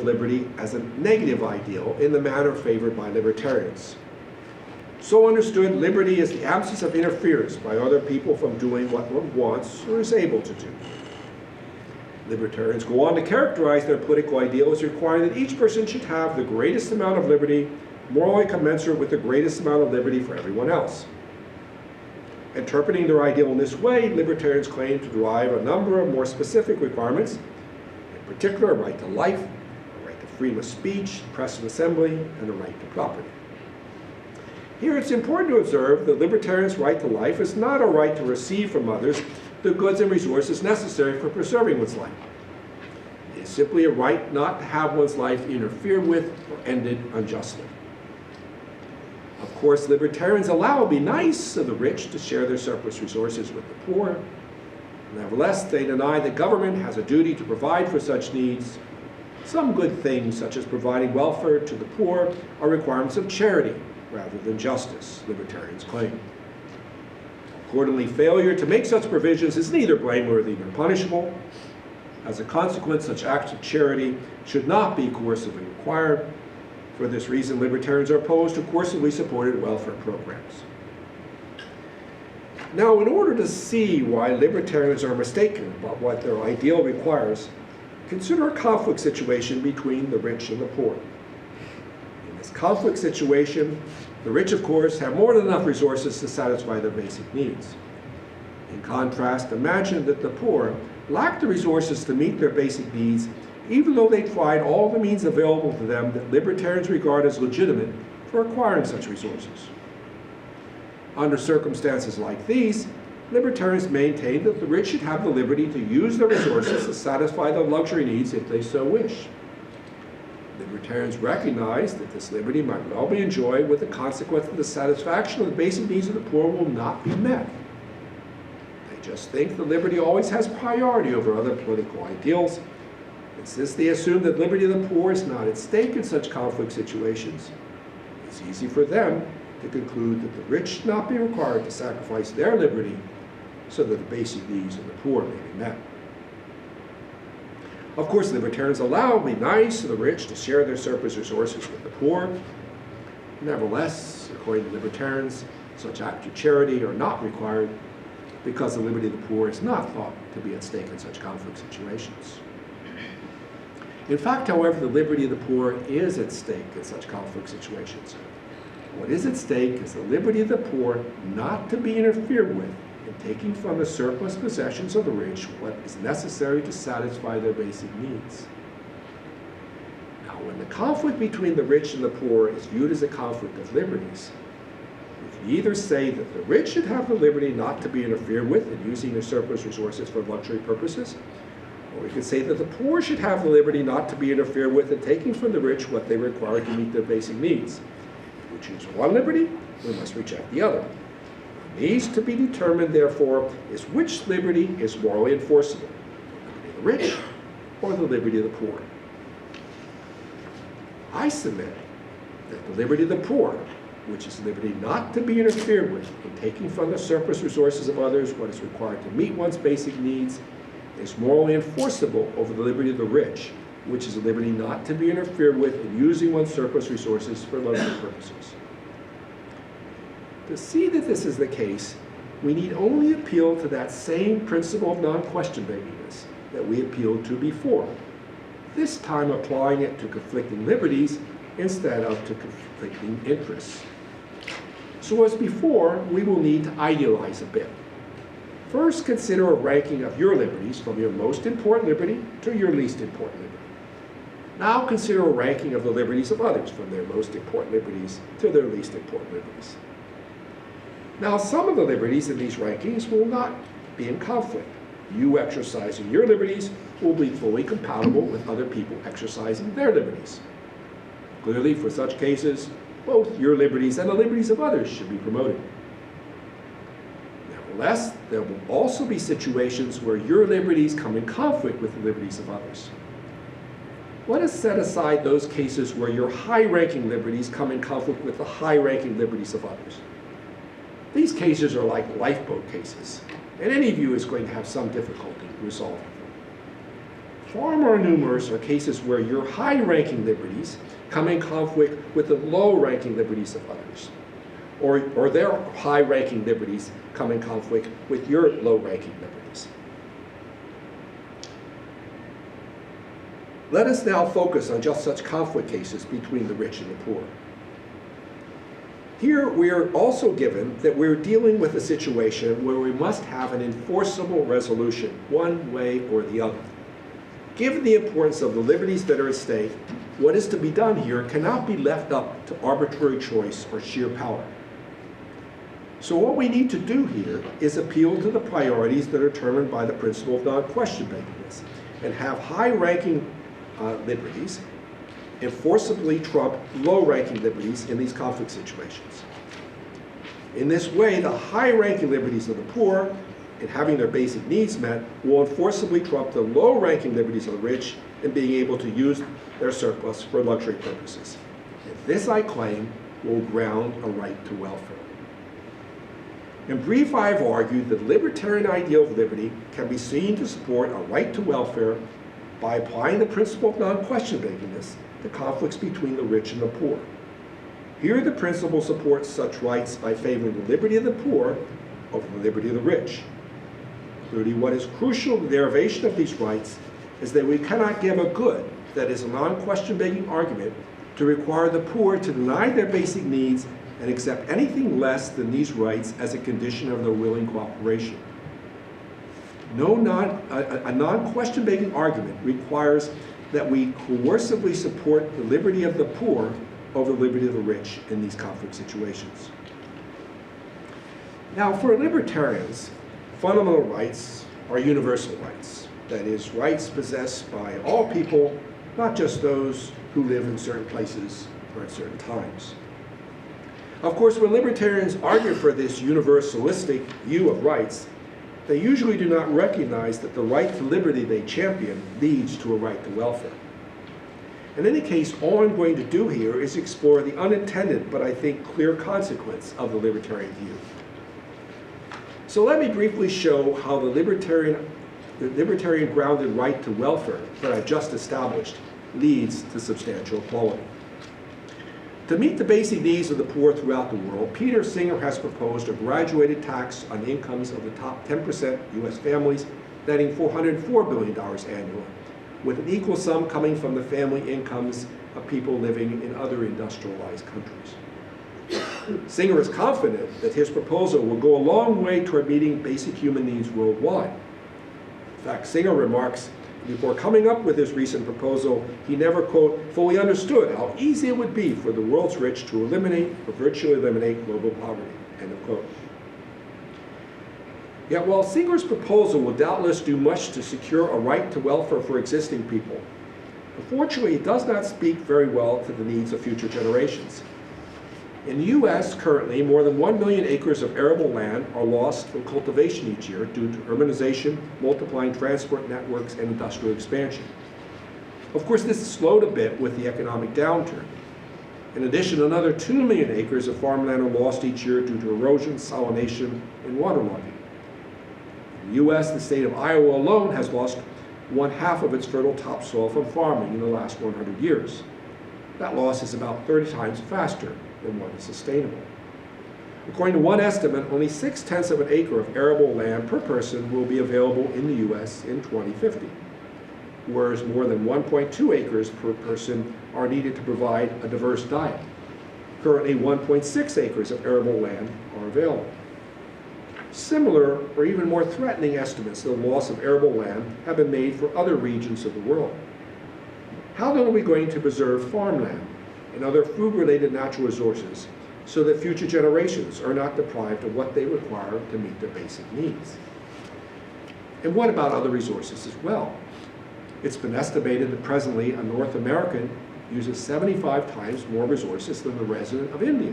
liberty as a negative ideal in the manner favored by libertarians. So understood, liberty is the absence of interference by other people from doing what one wants or is able to do. Libertarians go on to characterize their political ideal as requiring that each person should have the greatest amount of liberty, morally commensurate with the greatest amount of liberty for everyone else. Interpreting their ideal in this way, libertarians claim to derive a number of more specific requirements, in particular a right to life, a right to freedom of speech, press and assembly, and a right to property. Here it's important to observe that libertarians' right to life is not a right to receive from others the goods and resources necessary for preserving one's life. It is simply a right not to have one's life interfered with or ended unjustly. Of course, libertarians allow it be nice of the rich to share their surplus resources with the poor. Nevertheless, they deny that government has a duty to provide for such needs. Some good things, such as providing welfare to the poor, are requirements of charity rather than justice, libertarians claim. Accordingly, failure to make such provisions is neither blameworthy nor punishable. As a consequence, such acts of charity should not be coercively required. For this reason, libertarians are opposed to coercively supported welfare programs. Now, in order to see why libertarians are mistaken about what their ideal requires, consider a conflict situation between the rich and the poor. In this conflict situation, the rich, of course, have more than enough resources to satisfy their basic needs. In contrast, imagine that the poor lack the resources to meet their basic needs, even though they tried all the means available to them that libertarians regard as legitimate for acquiring such resources. Under circumstances like these, libertarians maintain that the rich should have the liberty to use their resources to satisfy their luxury needs if they so wish. Libertarians recognize that this liberty might well be enjoyed with the consequence that the satisfaction of the basic needs of the poor will not be met. They just think that liberty always has priority over other political ideals, and since they assume that liberty of the poor is not at stake in such conflict situations, it's easy for them to conclude that the rich should not be required to sacrifice their liberty so that the basic needs of the poor may be met. Of course, libertarians allow it to be nice to the rich to share their surplus resources with the poor. Nevertheless, according to libertarians, such acts of charity are not required because the liberty of the poor is not thought to be at stake in such conflict situations. In fact, however, the liberty of the poor is at stake in such conflict situations. What is at stake is the liberty of the poor not to be interfered with in taking from the surplus possessions of the rich what is necessary to satisfy their basic needs. Now, when the conflict between the rich and the poor is viewed as a conflict of liberties, we can either say that the rich should have the liberty not to be interfered with in using their surplus resources for luxury purposes, or we can say that the poor should have the liberty not to be interfered with in taking from the rich what they require to meet their basic needs. If we choose one liberty, we must reject the other. What needs to be determined, therefore, is which liberty is morally enforceable, the liberty of the rich or the liberty of the poor. I submit that the liberty of the poor, which is liberty not to be interfered with in taking from the surplus resources of others what is required to meet one's basic needs, is morally enforceable over the liberty of the rich, which is a liberty not to be interfered with in using one's surplus resources for luxury purposes. To see that this is the case, we need only appeal to that same principle of non-questionableness that we appealed to before, this time applying it to conflicting liberties instead of to conflicting interests. So as before, we will need to idealize a bit. First, consider a ranking of your liberties from your most important liberty to your least important liberty. Now consider a ranking of the liberties of others from their most important liberties to their least important liberties. Now, some of the liberties in these rankings will not be in conflict. You exercising your liberties will be fully compatible with other people exercising their liberties. Clearly, for such cases, both your liberties and the liberties of others should be promoted. Nevertheless, there will also be situations where your liberties come in conflict with the liberties of others. Let us set aside those cases where your high-ranking liberties come in conflict with the high-ranking liberties of others. These cases are like lifeboat cases, and any of you is going to have some difficulty resolving them. Far more numerous are cases where your high-ranking liberties come in conflict with the low-ranking liberties of others, or their high-ranking liberties come in conflict with your low-ranking liberties. Let us now focus on just such conflict cases between the rich and the poor. Here we are also given that we're dealing with a situation where we must have an enforceable resolution, one way or the other. Given the importance of the liberties that are at stake, what is to be done here cannot be left up to arbitrary choice or sheer power. So what we need to do here is appeal to the priorities that are determined by the principle of non-question-makingness and have high-ranking liberties enforceably trump low-ranking liberties in these conflict situations. In this way, the high-ranking liberties of the poor in having their basic needs met will enforceably trump the low-ranking liberties of the rich in being able to use their surplus for luxury purposes. And this, I claim, will ground a right to welfare. In brief, I have argued that the libertarian ideal of liberty can be seen to support a right to welfare by applying the principle of non-question-makingness to conflicts between the rich and the poor. Here, the principle supports such rights by favoring the liberty of the poor over the liberty of the rich. Clearly, what is crucial to the derivation of these rights is that we cannot give a good, that is a non-question-making argument, to require the poor to deny their basic needs and accept anything less than these rights as a condition of their willing cooperation. A non-question-making argument requires that we coercively support the liberty of the poor over the liberty of the rich in these conflict situations. Now, for libertarians, fundamental rights are universal rights. That is, rights possessed by all people, not just those who live in certain places or at certain times. Of course, when libertarians argue for this universalistic view of rights, they usually do not recognize that the right to liberty they champion leads to a right to welfare. In any case, all I'm going to do here is explore the unintended, but I think clear consequence of the libertarian view. So let me briefly show how the libertarian grounded right to welfare that I just established leads to substantial equality. To meet the basic needs of the poor throughout the world, Peter Singer has proposed a graduated tax on incomes of the top 10% U.S. families, netting $404 billion annually, with an equal sum coming from the family incomes of people living in other industrialized countries. Singer is confident that his proposal will go a long way toward meeting basic human needs worldwide. In fact, Singer remarks, before coming up with his recent proposal, he never, quote, fully understood how easy it would be for the world's rich to eliminate or virtually eliminate global poverty, end of quote. Yet while Singer's proposal will doubtless do much to secure a right to welfare for existing people, unfortunately it does not speak very well to the needs of future generations. In the U.S. currently, more than 1 million acres of arable land are lost from cultivation each year due to urbanization, multiplying transport networks, and industrial expansion. Of course, this is slowed a bit with the economic downturn. In addition, another 2 million acres of farmland are lost each year due to erosion, salination, and waterlogging. In the U.S., the state of Iowa alone has lost 1/2 of its fertile topsoil from farming in the last 100 years. That loss is about 30 times faster than what is sustainable. According to one estimate, only 6/10 of an acre of arable land per person will be available in the U.S. in 2050, whereas more than 1.2 acres per person are needed to provide a diverse diet. Currently, 1.6 acres of arable land are available. Similar or even more threatening estimates of the loss of arable land have been made for other regions of the world. How then are we going to preserve farmland and other food-related natural resources so that future generations are not deprived of what they require to meet their basic needs? And what about other resources as well? It's been estimated that presently a North American uses 75 times more resources than the resident of India.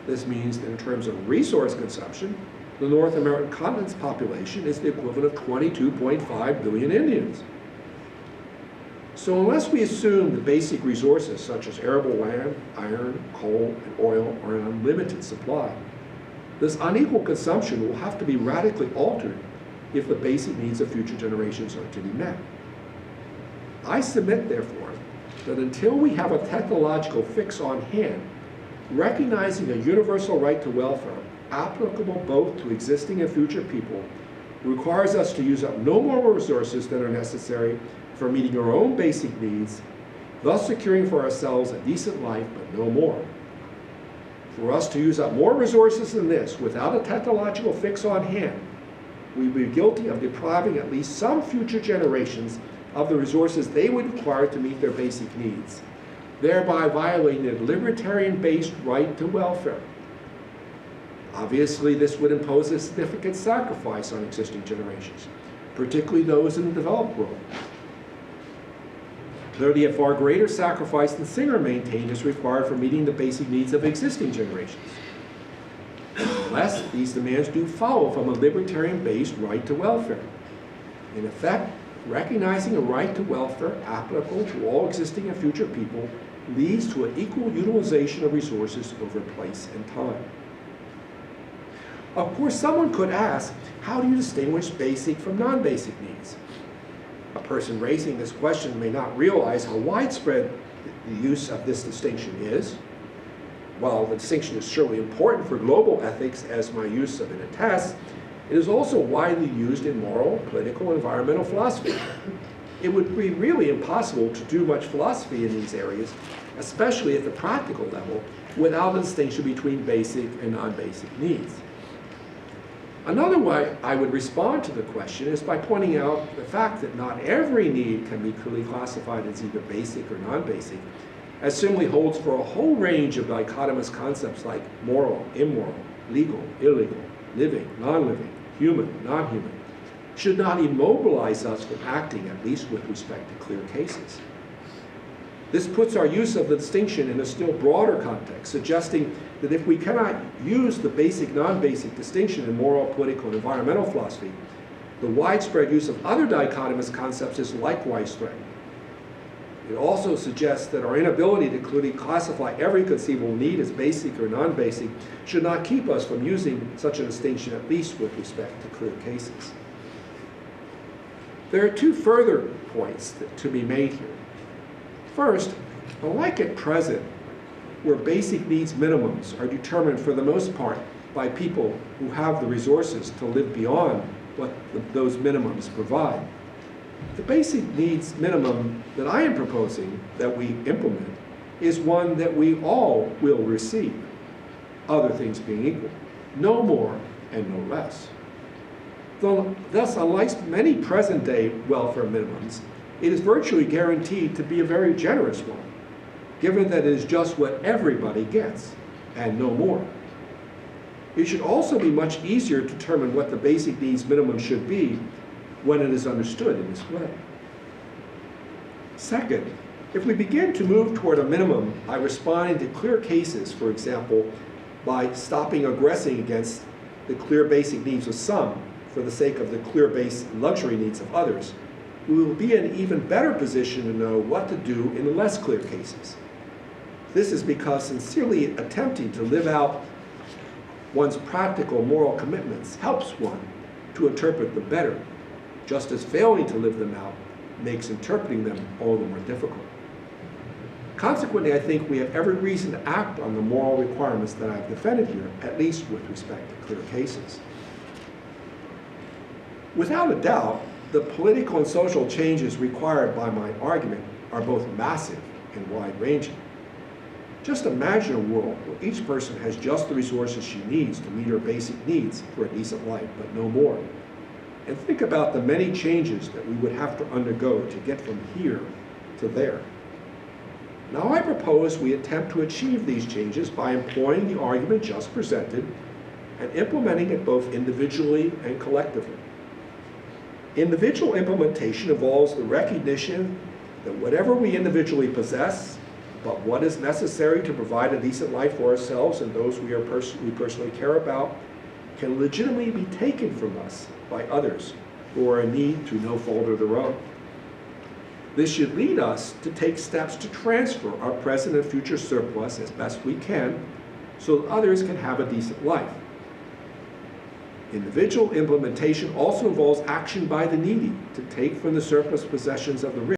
This means that in terms of resource consumption, the North American continent's population is the equivalent of 22.5 billion Indians. So unless we assume the basic resources such as arable land, iron, coal, and oil are in unlimited supply, this unequal consumption will have to be radically altered if the basic needs of future generations are to be met. I submit, therefore, that until we have a technological fix on hand, recognizing a universal right to welfare, applicable both to existing and future people, requires us to use up no more resources than are necessary for meeting our own basic needs, thus securing for ourselves a decent life, but no more. For us to use up more resources than this without a technological fix on hand, we would be guilty of depriving at least some future generations of the resources they would require to meet their basic needs, thereby violating the libertarian-based right to welfare. Obviously, this would impose a significant sacrifice on existing generations, particularly those in the developed world. Clearly, a far greater sacrifice than Singer maintained is required for meeting the basic needs of existing generations. Nonetheless, these demands do follow from a libertarian-based right to welfare. In effect, recognizing a right to welfare applicable to all existing and future people leads to an equal utilization of resources over place and time. Of course, someone could ask, how do you distinguish basic from non-basic needs? A person raising this question may not realize how widespread the use of this distinction is. While the distinction is surely important for global ethics, as my use of it attests, it is also widely used in moral, political, and environmental philosophy. It would be really impossible to do much philosophy in these areas, especially at the practical level, without a distinction between basic and non-basic needs. Another way I would respond to the question is by pointing out the fact that not every need can be clearly classified as either basic or non-basic, as similarly holds for a whole range of dichotomous concepts like moral, immoral, legal, illegal, living, non-living, human, non-human, should not immobilize us from acting, at least with respect to clear cases. This puts our use of the distinction in a still broader context, suggesting that if we cannot use the basic non-basic distinction in moral, political, and environmental philosophy, the widespread use of other dichotomous concepts is likewise threatened. It also suggests that our inability to clearly classify every conceivable need as basic or non-basic should not keep us from using such a distinction, at least with respect to clear cases. There are two further points to be made here. First, unlike at present, where basic needs minimums are determined for the most part by people who have the resources to live beyond what those minimums provide, the basic needs minimum that I am proposing that we implement is one that we all will receive, other things being equal, no more and no less. Thus, unlike many present-day welfare minimums, it is virtually guaranteed to be a very generous one, given that it is just what everybody gets, and no more. It should also be much easier to determine what the basic needs minimum should be when it is understood in this way. Second, if we begin to move toward a minimum by responding to clear cases, for example, by stopping aggressing against the clear basic needs of some for the sake of the clear basic luxury needs of others, we will be in an even better position to know what to do in the less clear cases. This is because sincerely attempting to live out one's practical moral commitments helps one to interpret them better, just as failing to live them out makes interpreting them all the more difficult. Consequently, I think we have every reason to act on the moral requirements that I've defended here, at least with respect to clear cases. Without a doubt, the political and social changes required by my argument are both massive and wide-ranging. Just imagine a world where each person has just the resources she needs to meet her basic needs for a decent life, but no more. And think about the many changes that we would have to undergo to get from here to there. Now I propose we attempt to achieve these changes by employing the argument just presented and implementing it both individually and collectively. Individual implementation involves the recognition that whatever we individually possess, but what is necessary to provide a decent life for ourselves and those we personally care about, can legitimately be taken from us by others who are in need through no fault of their own. This should lead us to take steps to transfer our present and future surplus as best we can so that others can have a decent life. Individual implementation also involves action by the needy to take from the surplus possessions of the rich